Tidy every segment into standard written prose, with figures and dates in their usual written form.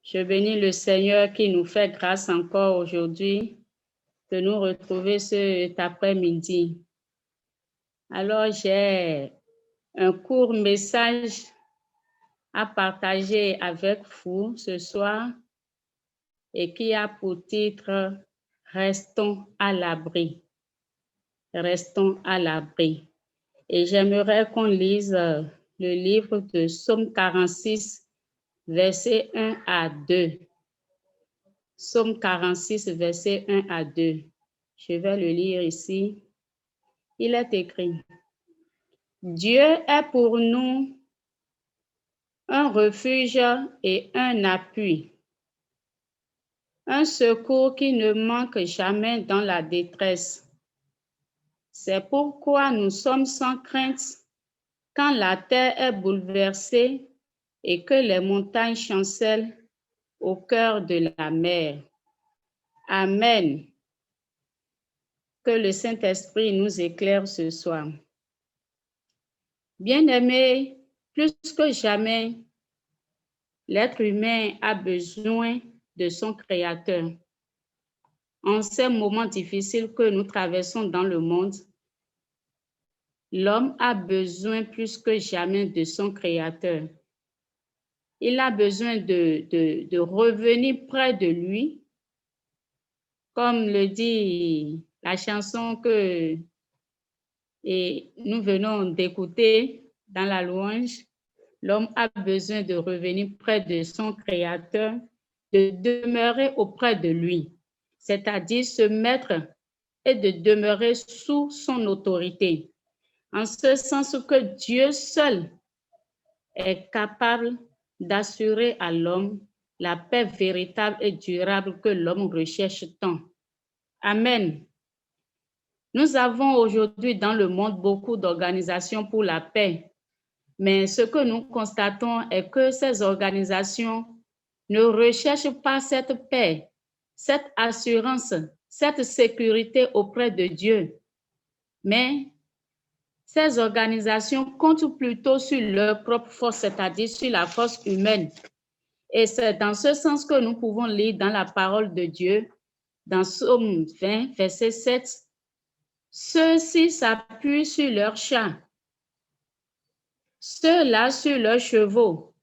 Je bénis le Seigneur qui nous fait grâce encore aujourd'hui de nous retrouver cet après-midi. Alors, j'ai un court message à partager avec vous ce soir et qui a pour titre « Restons à l'abri ». Restons à l'abri. Et j'aimerais qu'on lise le livre de Psaume 46, versets 1 à 2. Psaume 46, versets 1 à 2. Je vais le lire ici. Il est écrit: Dieu est pour nous un refuge et un appui, un secours qui ne manque jamais dans la détresse. C'est pourquoi nous sommes sans crainte quand la terre est bouleversée et que les montagnes chancellent au cœur de la mer. Amen. Que le Saint-Esprit nous éclaire ce soir. Bien-aimés, plus que jamais, l'être humain a besoin de son Créateur. En ces moments difficiles que nous traversons dans le monde, l'homme a besoin plus que jamais de son Créateur. Il a besoin de revenir près de lui, comme le dit la chanson que nous venons d'écouter dans la louange. L'homme a besoin de revenir près de son Créateur, de demeurer auprès de lui, c'est-à-dire se mettre et de demeurer sous son autorité. En ce sens que Dieu seul est capable d'assurer à l'homme la paix véritable et durable que l'homme recherche tant. Amen. Nous avons aujourd'hui dans le monde beaucoup d'organisations pour la paix, mais ce que nous constatons est que ces organisations ne recherchent pas cette paix, cette assurance, cette sécurité auprès de Dieu, mais ces organisations comptent plutôt sur leur propre force, c'est-à-dire sur la force humaine. Et c'est dans ce sens que nous pouvons lire dans la parole de Dieu, dans Psaume 20, verset 7, « Ceux-ci s'appuient sur leurs chars, ceux-là sur leurs chevaux.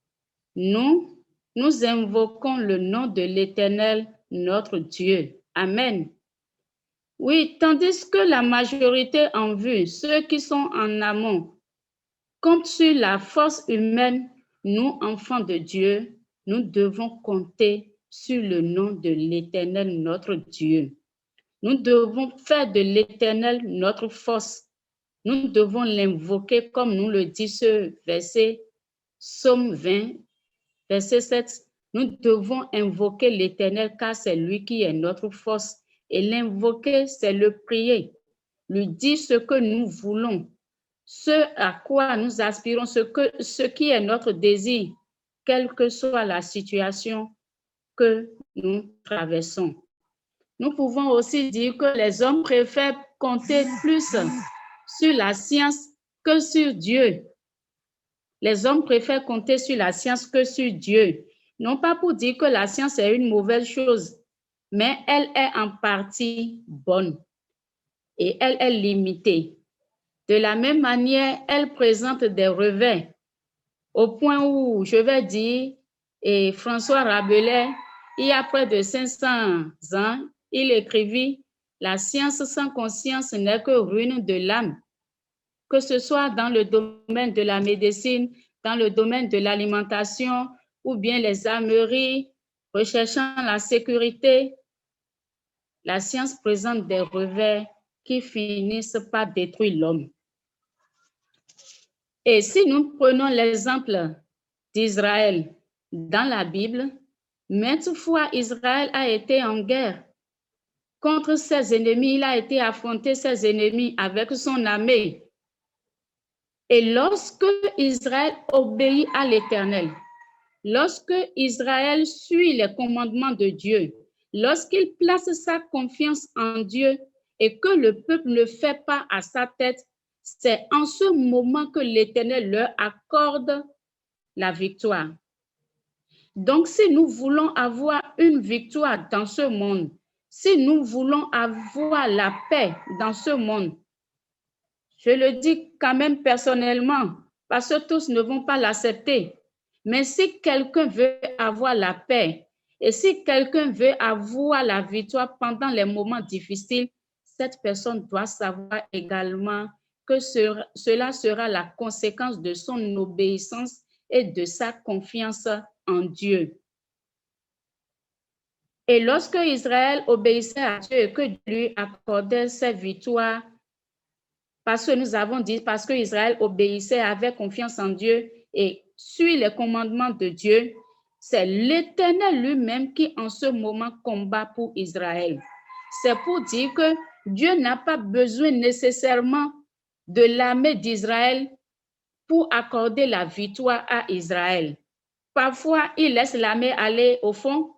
Nous invoquons le nom de l'Éternel, notre Dieu. » Amen. Oui, tandis que la majorité en vue, ceux qui sont en amont, comptent sur la force humaine, nous, enfants de Dieu, nous devons compter sur le nom de l'Éternel, notre Dieu. Nous devons faire de l'Éternel notre force. Nous devons l'invoquer comme nous le dit ce verset, Psaume 20, verset 7. Nous devons invoquer l'Éternel car c'est lui qui est notre force. Et l'invoquer, c'est le prier, lui dire ce que nous voulons, ce à quoi nous aspirons, ce qui est notre désir, quelle que soit la situation que nous traversons. Nous pouvons aussi dire que les hommes préfèrent compter plus sur la science que sur Dieu. Les hommes préfèrent compter sur la science que sur Dieu. Non pas pour dire que la science est une mauvaise chose, mais elle est en partie bonne et elle est limitée. De la même manière, elle présente des revers, au point où, je vais dire, et François Rabelais, il y a près de 500 ans, il écrivit « La science sans conscience n'est que ruine de l'âme ». Que ce soit dans le domaine de la médecine, dans le domaine de l'alimentation ou bien les armeries, recherchant la sécurité, la science présente des revers qui finissent par détruire l'homme. Et si nous prenons l'exemple d'Israël dans la Bible, maintes fois Israël a été en guerre contre ses ennemis, il a été affronté ses ennemis avec son armée. Et lorsque Israël obéit à l'Éternel, lorsque Israël suit les commandements de Dieu, lorsqu'il place sa confiance en Dieu et que le peuple ne fait pas à sa tête, c'est en ce moment que l'Éternel leur accorde la victoire. Donc, si nous voulons avoir une victoire dans ce monde, si nous voulons avoir la paix dans ce monde, je le dis quand même personnellement, parce que tous ne vont pas l'accepter. Mais si quelqu'un veut avoir la paix et si quelqu'un veut avoir la victoire pendant les moments difficiles, cette personne doit savoir également que cela sera la conséquence de son obéissance et de sa confiance en Dieu. Et lorsque Israël obéissait à Dieu et que Dieu lui accordait ses victoires, parce que nous avons dit, parce que Israël obéissait, avait confiance en Dieu et suit les commandements de Dieu, c'est l'Éternel lui-même qui en ce moment combat pour Israël. C'est pour dire que Dieu n'a pas besoin nécessairement de l'armée d'Israël pour accorder la victoire à Israël. Parfois, il laisse l'armée aller au fond.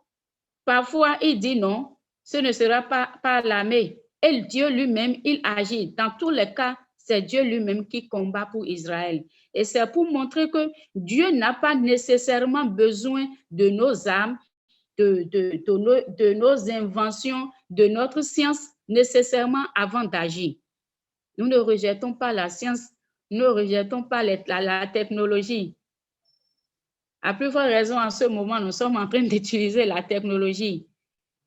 Parfois, il dit non, ce ne sera pas par l'armée. Et Dieu lui-même, il agit. Dans tous les cas, c'est Dieu lui-même qui combat pour Israël. Et c'est pour montrer que Dieu n'a pas nécessairement besoin de nos armes, de nos inventions, de notre science nécessairement avant d'agir. Nous ne rejetons pas la science, nous ne rejetons pas la technologie. À plus forte raison, en ce moment, nous sommes en train d'utiliser la technologie.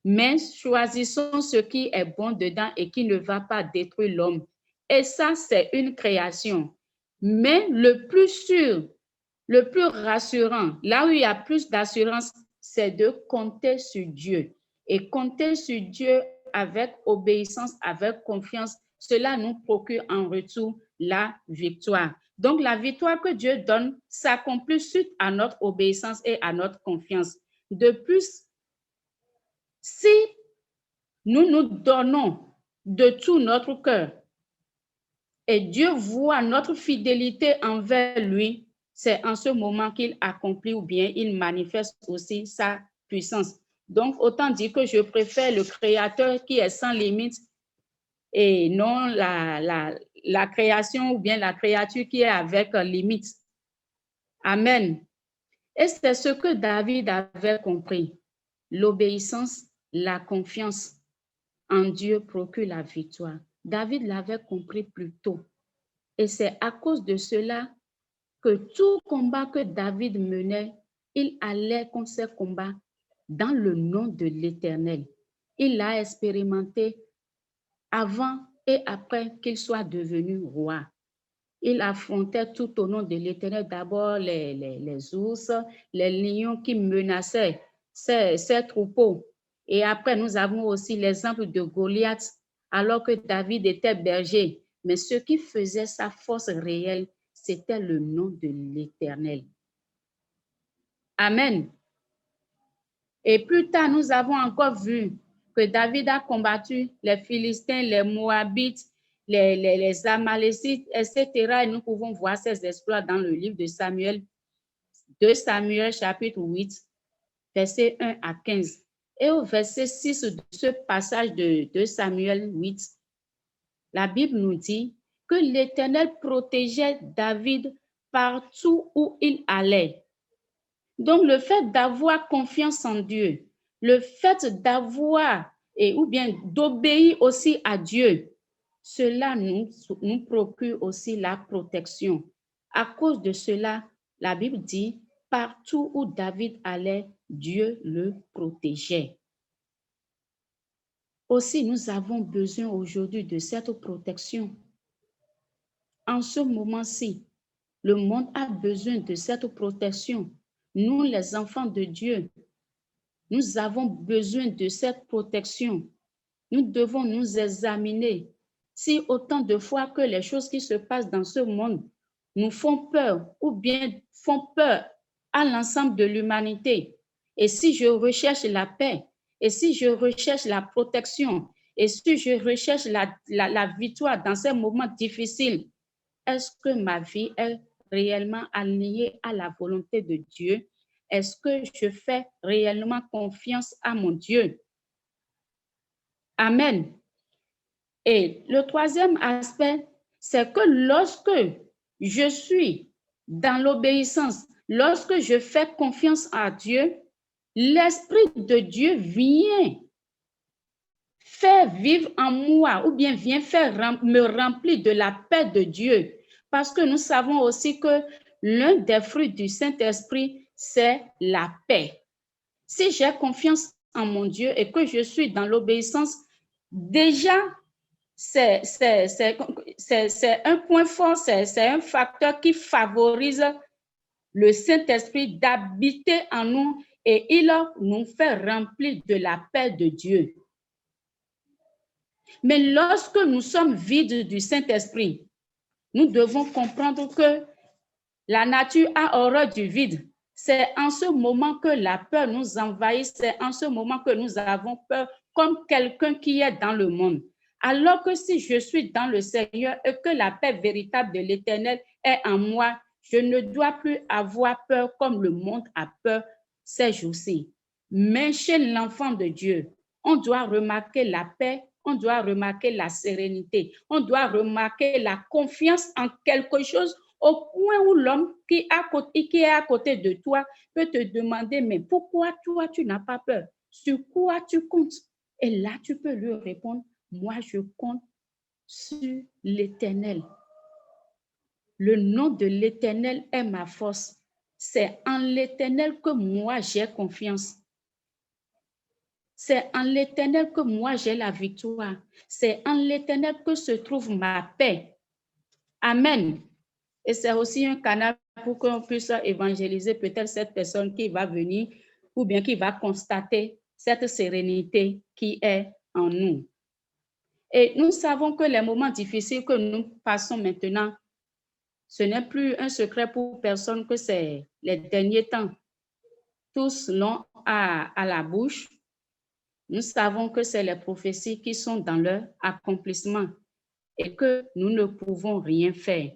Mais choisissons ce qui est bon dedans et qui ne va pas détruire l'homme. Et ça, c'est une création. Mais le plus sûr, le plus rassurant, là où il y a plus d'assurance, c'est de compter sur Dieu. Et compter sur Dieu avec obéissance, avec confiance, cela nous procure en retour la victoire. Donc, la victoire que Dieu donne s'accomplit suite à notre obéissance et à notre confiance. De plus, si nous nous donnons de tout notre cœur et Dieu voit notre fidélité envers lui, c'est en ce moment qu'il accomplit ou bien il manifeste aussi sa puissance. Donc, autant dire que je préfère le Créateur qui est sans limite et non la création ou bien la créature qui est avec limite. Amen. Et c'est ce que David avait compris. L'obéissance, la confiance en Dieu procure la victoire. David l'avait compris plus tôt. Et c'est à cause de cela que tout combat que David menait, il allait contre ces combats dans le nom de l'Éternel. Il l'a expérimenté avant et après qu'il soit devenu roi. Il affrontait tout au nom de l'Éternel, d'abord les ours, les lions qui menaçaient ses troupeaux. Et après, nous avons aussi l'exemple de Goliath, alors que David était berger. Mais ce qui faisait sa force réelle, c'était le nom de l'Éternel. Amen. Et plus tard, nous avons encore vu que David a combattu les Philistins, les Moabites, les Amalécites, etc. Et nous pouvons voir ces exploits dans le livre de Samuel, 2 Samuel chapitre 8, versets 1 à 15. Et au verset 6 de ce passage de 2 Samuel 8, la Bible nous dit que l'Éternel protégeait David partout où il allait. Donc, le fait d'avoir confiance en Dieu, le fait d'avoir ou bien d'obéir aussi à Dieu, cela nous procure aussi la protection. À cause de cela, la Bible dit, partout où David allait, Dieu le protégeait. Aussi, nous avons besoin aujourd'hui de cette protection. En ce moment-ci, le monde a besoin de cette protection. Nous, les enfants de Dieu, nous avons besoin de cette protection. Nous devons nous examiner si autant de fois que les choses qui se passent dans ce monde nous font peur ou bien font peur à l'ensemble de l'humanité. Et si je recherche la paix, et si je recherche la protection, et si je recherche la victoire dans ces moments difficiles, est-ce que ma vie est réellement alignée à la volonté de Dieu? Est-ce que je fais réellement confiance à mon Dieu? Amen. Et le troisième aspect, c'est que lorsque je suis dans l'obéissance, lorsque je fais confiance à Dieu, l'Esprit de Dieu vient faire vivre en moi ou bien vient me remplir de la paix de Dieu. Parce que nous savons aussi que l'un des fruits du Saint-Esprit, c'est la paix. Si j'ai confiance en mon Dieu et que je suis dans l'obéissance, déjà, c'est un point fort, c'est un facteur qui favorise le Saint-Esprit d'habiter en nous et il nous fait remplir de la paix de Dieu. Mais lorsque nous sommes vides du Saint-Esprit, nous devons comprendre que la nature a horreur du vide. C'est en ce moment que la peur nous envahit, c'est en ce moment que nous avons peur comme quelqu'un qui est dans le monde. Alors que si je suis dans le Seigneur et que la paix véritable de l'Éternel est en moi, je ne dois plus avoir peur comme le monde a peur ces jours-ci. Mais chez l'enfant de Dieu, on doit remarquer la paix, on doit remarquer la sérénité, on doit remarquer la confiance en quelque chose au point où l'homme qui est à côté de toi peut te demander, mais pourquoi toi, tu n'as pas peur? Sur quoi tu comptes? Et là, tu peux lui répondre, moi, je compte sur l'Éternel. Le nom de l'Éternel est ma force. C'est en l'Éternel que moi, j'ai confiance. C'est en l'Éternel que moi, j'ai la victoire. C'est en l'Éternel que se trouve ma paix. Amen. Et c'est aussi un canal pour qu'on puisse évangéliser peut-être cette personne qui va venir ou bien qui va constater cette sérénité qui est en nous. Et nous savons que les moments difficiles que nous passons maintenant, ce n'est plus un secret pour personne que c'est les derniers temps. Tous l'ont à la bouche. Nous savons que c'est les prophéties qui sont dans leur accomplissement et que nous ne pouvons rien faire.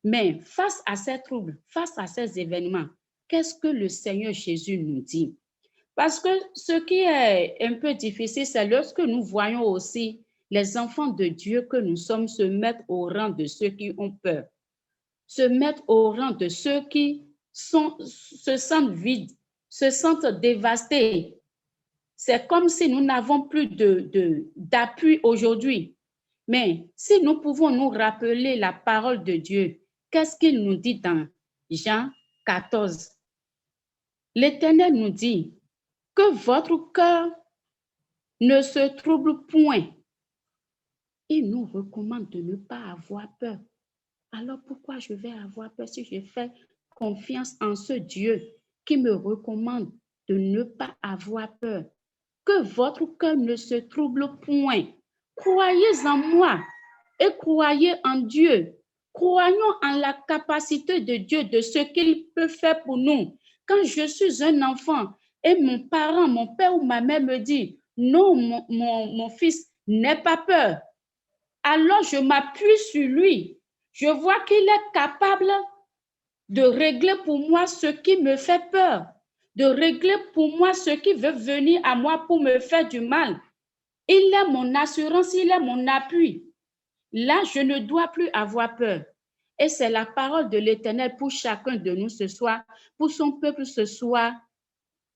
Mais face à ces troubles, face à ces événements, qu'est-ce que le Seigneur Jésus nous dit? Parce que ce qui est un peu difficile, c'est lorsque nous voyons aussi les enfants de Dieu que nous sommes se mettre au rang de ceux qui ont peur, se mettre au rang de ceux qui se sentent vides, se sentent dévastés. C'est comme si nous n'avons plus d'appui aujourd'hui. Mais si nous pouvons nous rappeler la parole de Dieu, qu'est-ce qu'il nous dit dans Jean 14? L'Éternel nous dit que votre cœur ne se trouble point. Il nous recommande de ne pas avoir peur. Alors pourquoi je vais avoir peur si je fais confiance en ce Dieu qui me recommande de ne pas avoir peur? Que votre cœur ne se trouble point. Croyez en moi et croyez en Dieu. Croyons en la capacité de Dieu, de ce qu'il peut faire pour nous. Quand je suis un enfant et mon parent, mon père ou ma mère me dit, non, mon fils, n'aie pas peur. Alors je m'appuie sur lui. Je vois qu'il est capable de régler pour moi ce qui me fait peur, de régler pour moi ce qui veut venir à moi pour me faire du mal. Il est mon assurance, il est mon appui. Là, je ne dois plus avoir peur. Et c'est la parole de l'Éternel pour chacun de nous ce soir, pour son peuple ce soir,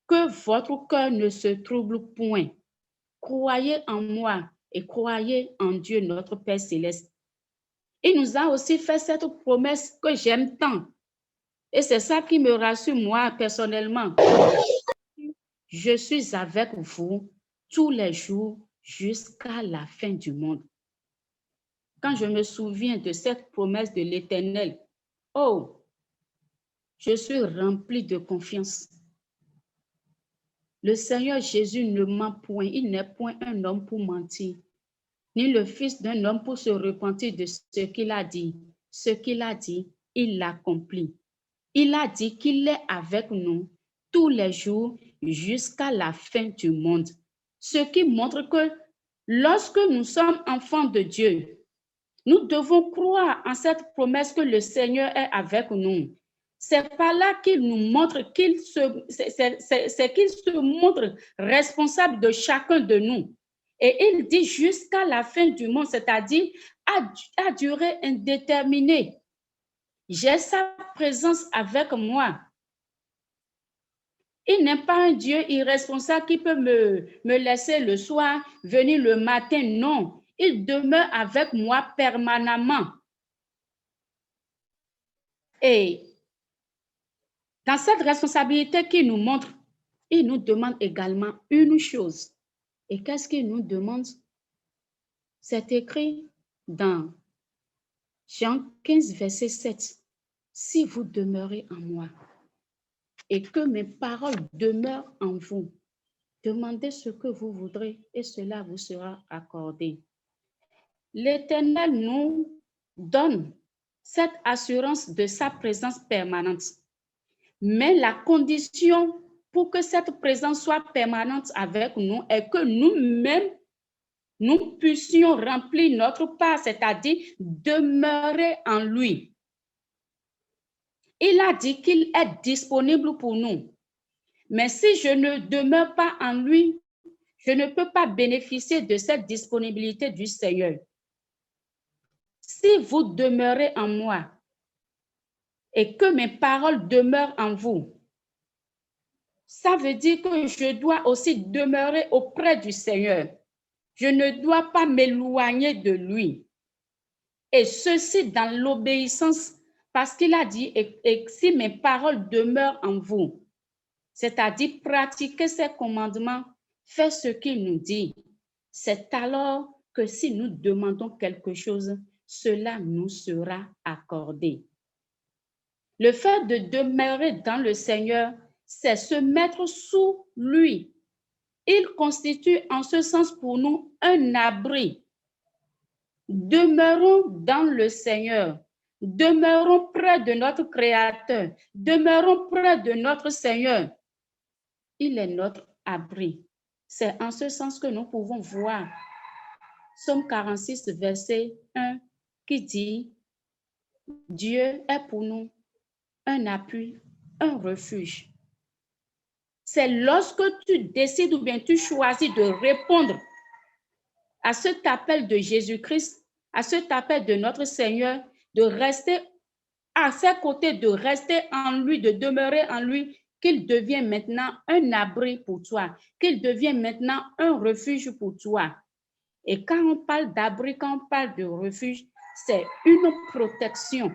que votre cœur ne se trouble point. Croyez en moi et croyez en Dieu, notre Père céleste. Il nous a aussi fait cette promesse que j'aime tant. Et c'est ça qui me rassure, moi, personnellement. Je suis avec vous tous les jours jusqu'à la fin du monde. Quand je me souviens de cette promesse de l'Éternel, oh, je suis remplie de confiance. Le Seigneur Jésus ne ment point, il n'est point un homme pour mentir, ni le fils d'un homme pour se repentir de ce qu'il a dit. Ce qu'il a dit, il l'accomplit. Il a dit qu'il est avec nous tous les jours jusqu'à la fin du monde. Ce qui montre que lorsque nous sommes enfants de Dieu, nous devons croire en cette promesse que le Seigneur est avec nous. C'est par là qu'il nous montre qu'il se montre responsable de chacun de nous. Et il dit jusqu'à la fin du monde, c'est-à-dire à durée indéterminée. J'ai sa présence avec moi. Il n'est pas un Dieu irresponsable qui peut me laisser le soir, venir le matin. Non, il demeure avec moi permanemment. Et dans cette responsabilité qu'il nous montre, il nous demande également une chose. Et qu'est-ce qu'il nous demande? C'est écrit dans Jean 15, verset 7. Si vous demeurez en moi et que mes paroles demeurent en vous, demandez ce que vous voudrez et cela vous sera accordé. L'Éternel nous donne cette assurance de sa présence permanente. Mais la condition pour que cette présence soit permanente avec nous est que nous-mêmes, nous puissions remplir notre part, c'est-à-dire demeurer en lui. Il a dit qu'il est disponible pour nous. Mais si je ne demeure pas en lui, je ne peux pas bénéficier de cette disponibilité du Seigneur. Si vous demeurez en moi et que mes paroles demeurent en vous, ça veut dire que je dois aussi demeurer auprès du Seigneur. Je ne dois pas m'éloigner de lui. Et ceci dans l'obéissance, parce qu'il a dit, et si mes paroles demeurent en vous, c'est-à-dire pratiquer ses commandements, faire ce qu'il nous dit, c'est alors que si nous demandons quelque chose, cela nous sera accordé. Le fait de demeurer dans le Seigneur, c'est se mettre sous lui. Il constitue en ce sens pour nous un abri. Demeurons dans le Seigneur. Demeurons près de notre Créateur. Demeurons près de notre Seigneur. Il est notre abri. C'est en ce sens que nous pouvons voir Psaume 46, verset 1, qui dit « Dieu est pour nous un appui, un refuge. » C'est lorsque tu décides ou bien tu choisis de répondre à cet appel de Jésus-Christ, à cet appel de notre Seigneur, de rester à ses côtés, de rester en lui, de demeurer en lui, qu'il devient maintenant un abri pour toi, qu'il devient maintenant un refuge pour toi. Et quand on parle d'abri, quand on parle de refuge, c'est une protection.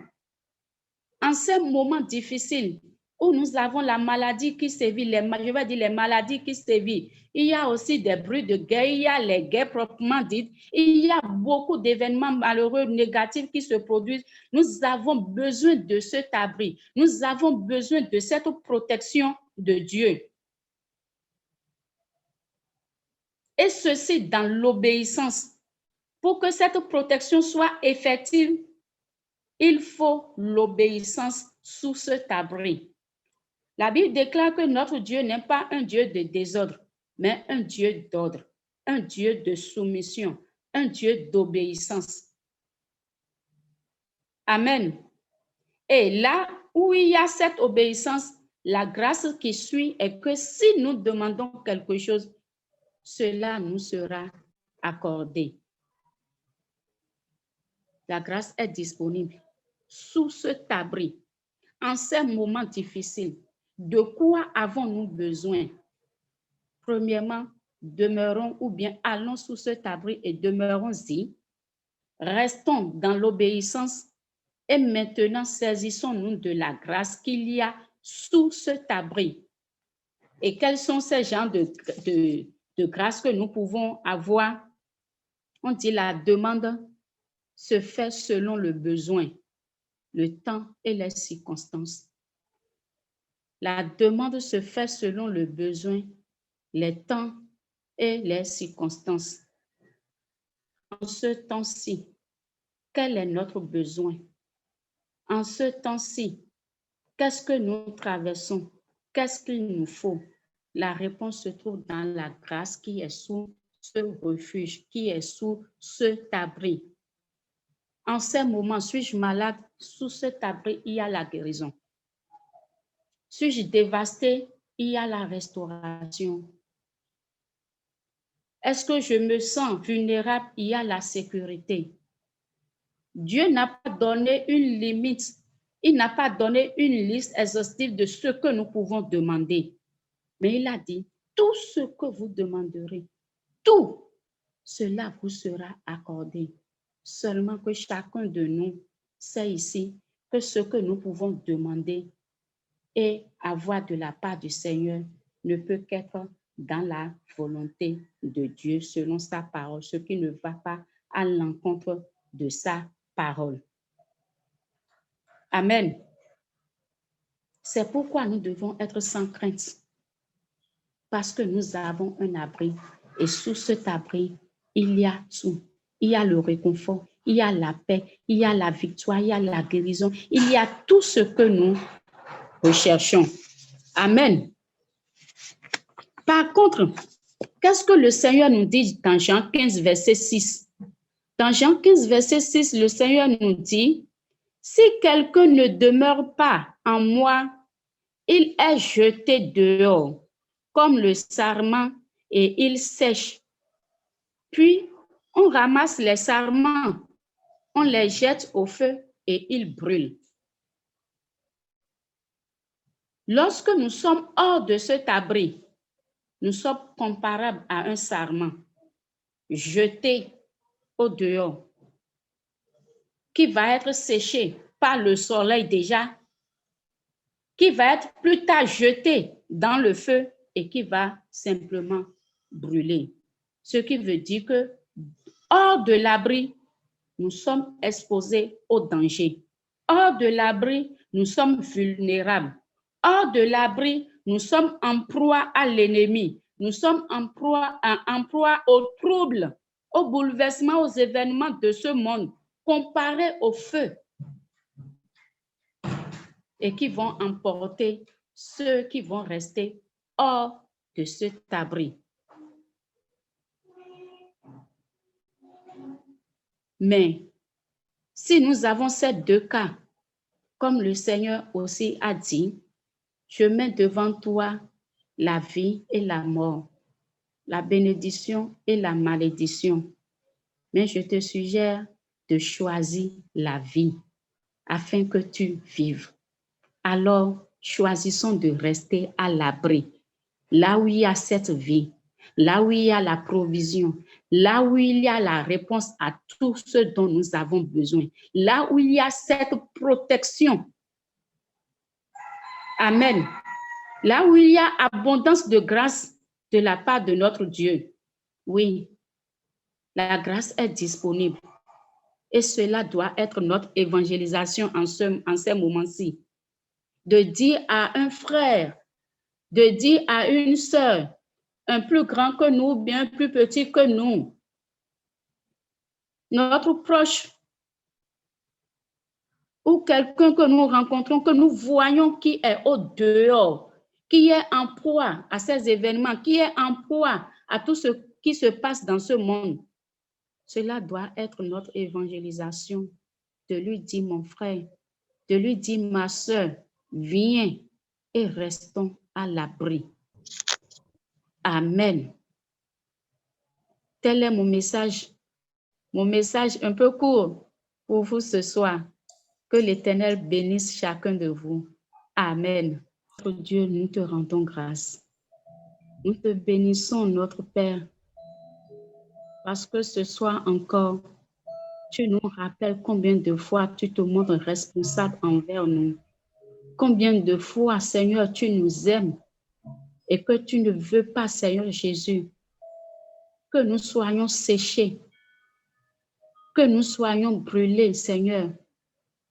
En ces moments difficiles où nous avons la maladie qui sévit, les maladies qui sévissent, il y a aussi des bruits de guerre, il y a les guerres proprement dites, il y a beaucoup d'événements malheureux, négatifs qui se produisent. Nous avons besoin de cet abri, nous avons besoin de cette protection de Dieu. Et ceci dans l'obéissance. Pour que cette protection soit effective, il faut l'obéissance sous cet abri. La Bible déclare que notre Dieu n'est pas un Dieu de désordre, mais un Dieu d'ordre, un Dieu de soumission, un Dieu d'obéissance. Amen. Et là où il y a cette obéissance, la grâce qui suit est que si nous demandons quelque chose, cela nous sera accordé. La grâce est disponible sous cet abri. En ces moments difficiles, de quoi avons-nous besoin? Premièrement, demeurons ou bien allons sous cet abri et demeurons-y. Restons dans l'obéissance et maintenant saisissons-nous de la grâce qu'il y a sous cet abri. Et quels sont ces genres de grâce que nous pouvons avoir? On dit la demande se fait selon le besoin, le temps et les circonstances. La demande se fait selon le besoin, les temps et les circonstances. En ce temps-ci, quel est notre besoin? En ce temps-ci, qu'est-ce que nous traversons? Qu'est-ce qu'il nous faut? La réponse se trouve dans la grâce qui est sous ce refuge, qui est sous cet abri. En ces moments, suis-je malade? Sous cet abri, il y a la guérison. Suis-je dévasté? Il y a la restauration. Est-ce que je me sens vulnérable? Il y a la sécurité. Dieu n'a pas donné une limite. il n'a pas donné une liste exhaustive de ce que nous pouvons demander. Mais il a dit, tout ce que vous demanderez, tout cela vous sera accordé. Seulement que chacun de nous sait ici que ce que nous pouvons demander et avoir de la part du Seigneur ne peut qu'être dans la volonté de Dieu selon sa parole, ce qui ne va pas à l'encontre de sa parole. Amen. C'est pourquoi nous devons être sans crainte, parce que nous avons un abri et sous cet abri, il y a tout. Il y a le réconfort, il y a la paix, il y a la victoire, il y a la guérison, il y a tout ce que nous recherchons. Amen. Par contre, qu'est-ce que le Seigneur nous dit dans Jean 15, verset 6? Dans Jean 15, verset 6, le Seigneur nous dit, « Si quelqu'un ne demeure pas en moi, il est jeté dehors, comme le sarment, et il sèche. Puis, on ramasse les sarments, on les jette au feu et ils brûlent. » Lorsque nous sommes hors de cet abri, nous sommes comparables à un sarment jeté au dehors, qui va être séché par le soleil déjà, qui va être plus tard jeté dans le feu et qui va simplement brûler. Ce qui veut dire que hors de l'abri, nous sommes exposés au danger. Hors de l'abri, nous sommes vulnérables. Hors de l'abri, nous sommes en proie à l'ennemi. Nous sommes en proie aux troubles, aux bouleversements, aux événements de ce monde, comparés au feu, et qui vont emporter ceux qui vont rester hors de cet abri. Mais si nous avons ces deux cas, comme le Seigneur aussi a dit, je mets devant toi la vie et la mort, la bénédiction et la malédiction. Mais je te suggère de choisir la vie afin que tu vives. Alors, choisissons de rester à l'abri, là où il y a cette vie, là où il y a la provision, là où il y a la réponse à tout ce dont nous avons besoin, là où il y a cette protection. Amen. Là où il y a abondance de grâce de la part de notre Dieu. Oui, la grâce est disponible. Et cela doit être notre évangélisation en ces moments-ci. De dire à un frère, de dire à une sœur, un plus grand que nous, bien plus petit que nous, notre proche, ou quelqu'un que nous rencontrons, que nous voyons qui est au dehors, qui est en proie à ces événements, qui est en proie à tout ce qui se passe dans ce monde. Cela doit être notre évangélisation, de lui dire, mon frère, de lui dire, ma sœur, viens et restons à l'abri. Amen. Tel est mon message un peu court pour vous ce soir. Que l'Éternel bénisse chacun de vous. Amen. Notre Dieu, nous te rendons grâce. Nous te bénissons, notre Père, parce que ce soir encore, tu nous rappelles combien de fois tu te montres responsable envers nous. Combien de fois, Seigneur, tu nous aimes et que tu ne veux pas, Seigneur Jésus, que nous soyons séchés, que nous soyons brûlés, Seigneur.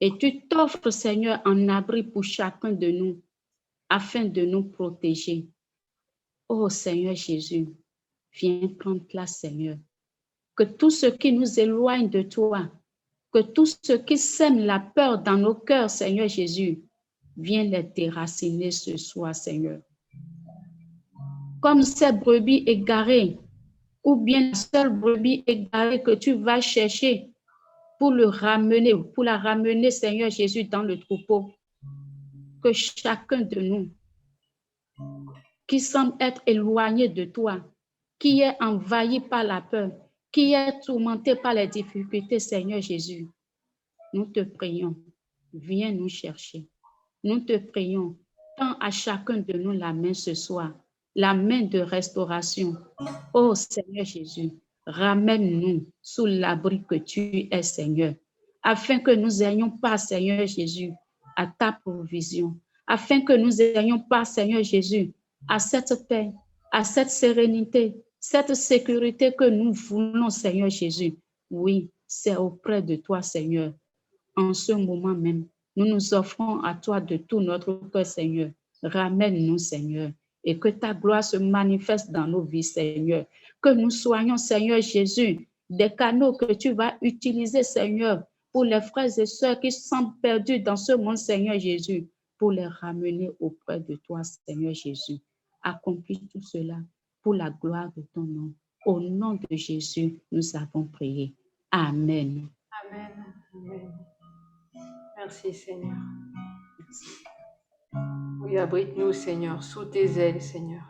Et tu t'offres, Seigneur, un abri pour chacun de nous, afin de nous protéger. Oh Seigneur Jésus, viens prendre place, Seigneur. Que tout ce qui nous éloigne de toi, que tout ce qui sème la peur dans nos cœurs, Seigneur Jésus, viens les déraciner ce soir, Seigneur. Comme ces brebis égarées, ou bien la seule brebis égarée que tu vas chercher pour la ramener, Seigneur Jésus, dans le troupeau. Que chacun de nous, qui semble être éloigné de toi, qui est envahi par la peur, qui est tourmenté par les difficultés, Seigneur Jésus, nous te prions, viens nous chercher. Nous te prions, tends à chacun de nous la main ce soir, la main de restauration. Ô Seigneur Jésus, ramène-nous sous l'abri que tu es, Seigneur, afin que nous ayons pas, Seigneur Jésus, à ta provision, afin que nous ayons pas, Seigneur Jésus, à cette paix, à cette sérénité, cette sécurité que nous voulons, Seigneur Jésus. Oui, c'est auprès de toi, Seigneur. En ce moment même, nous nous offrons à toi de tout notre cœur, Seigneur. Ramène-nous, Seigneur, et que ta gloire se manifeste dans nos vies, Seigneur. Que nous soyons, Seigneur Jésus, des canaux que tu vas utiliser, Seigneur, pour les frères et sœurs qui sont perdus dans ce monde, Seigneur Jésus, pour les ramener auprès de toi, Seigneur Jésus. Accomplis tout cela pour la gloire de ton nom. Au nom de Jésus, nous avons prié. Amen. Amen. Amen. Merci Seigneur. Merci. Oui, abrite-nous Seigneur, sous tes ailes Seigneur.